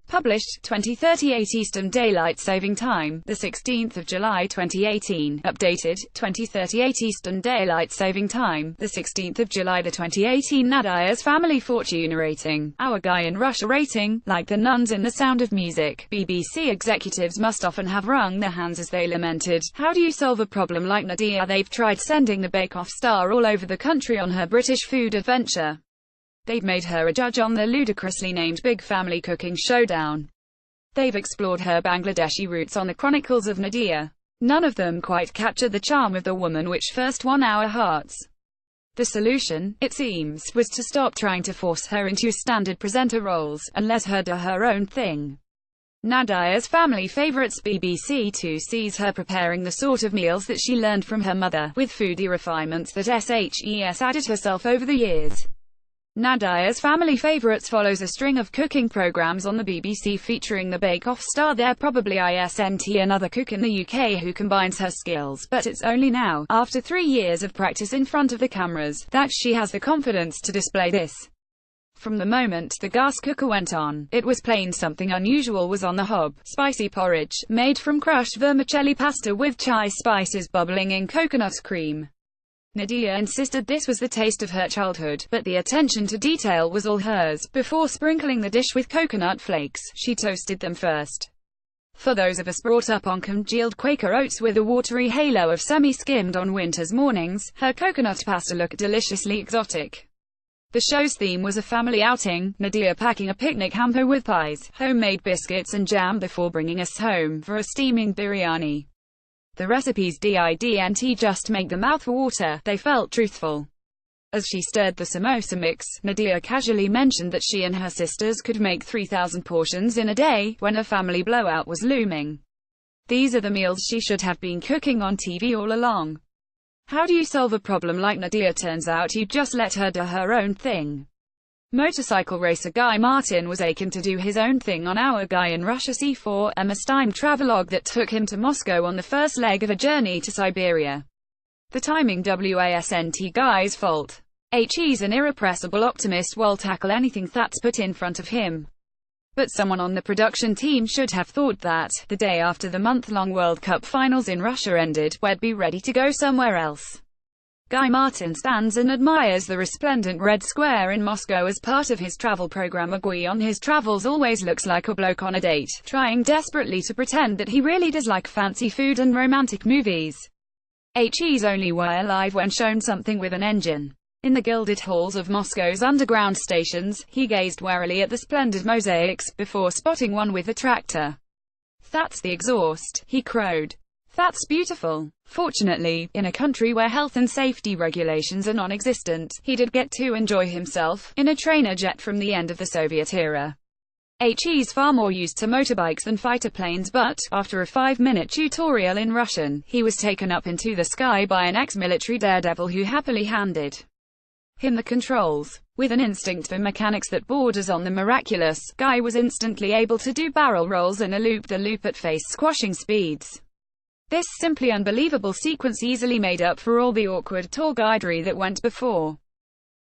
Published, 2038 Eastern Daylight Saving Time, the 16th of July 2018. Updated, 2038 Eastern Daylight Saving Time, the 16th of July 2018. Nadiya's family fortune rating. Our guy in Russia rating. Like the nuns in The Sound of Music, BBC executives must often have wrung their hands as they lamented. How do you solve a problem like Nadiya? They've tried sending the Bake Off star all over the country on her British food adventure. They've made her a judge on the ludicrously named Big Family Cooking Showdown. They've explored her Bangladeshi roots on the Chronicles of Nadiya. None of them quite captured the charm of the woman which first won our hearts. The solution, it seems, was to stop trying to force her into standard presenter roles, and let her do her own thing. Nadiya's family favourites. BBC Two sees her preparing the sort of meals that she learned from her mother, with foodie refinements that SHES added herself over the years. Nadiya's Family Favourites follows a string of cooking programmes on the BBC featuring the Bake Off star. There probably isn't another cook in the UK who combines her skills, but it's only now, after 3 years of practice in front of the cameras, that she has the confidence to display this. From the moment the gas cooker went on, it was plain something unusual was on the hob. Spicy porridge, made from crushed vermicelli pasta with chai spices bubbling in coconut cream. Nadiya insisted this was the taste of her childhood, but the attention to detail was all hers. Before sprinkling the dish with coconut flakes, she toasted them first. For those of us brought up on congealed Quaker oats with a watery halo of semi-skimmed on winter's mornings, her coconut pasta looked deliciously exotic. The show's theme was a family outing, Nadiya packing a picnic hamper with pies, homemade biscuits and jam before bringing us home for a steaming biryani. The recipes didn't just make the mouth water, they felt truthful. As she stirred the samosa mix, Nadiya casually mentioned that she and her sisters could make 3,000 portions in a day, when a family blowout was looming. These are the meals she should have been cooking on TV all along. How do you solve a problem like Nadiya? Turns out you just let her do her own thing. Motorcycle racer Guy Martin was aching to do his own thing on Our Guy in Russia C4, a must-time travelogue that took him to Moscow on the first leg of a journey to Siberia. The timing wasn't Guy's fault. He's an irrepressible optimist, will tackle anything that's put in front of him. But someone on the production team should have thought that, the day after the month-long World Cup finals in Russia ended, we'd be ready to go somewhere else. Guy Martin stands and admires the resplendent red square in Moscow as part of his travel program. A Guy on his travels always looks like a bloke on a date, trying desperately to pretend that he really does like fancy food and romantic movies. He's only alive when shown something with an engine. In the gilded halls of Moscow's underground stations, he gazed warily at the splendid mosaics, before spotting one with a tractor. "That's the exhaust," he crowed. "That's beautiful." Fortunately, in a country where health and safety regulations are non-existent, he did get to enjoy himself, in a trainer jet from the end of the Soviet era. He's far more used to motorbikes than fighter planes, but, after a 5-minute tutorial in Russian, he was taken up into the sky by an ex-military daredevil who happily handed him the controls. With an instinct for mechanics that borders on the miraculous, Guy was instantly able to do barrel rolls in a loop-the-loop at face-squashing speeds. This simply unbelievable sequence easily made up for all the awkward tour guidery that went before.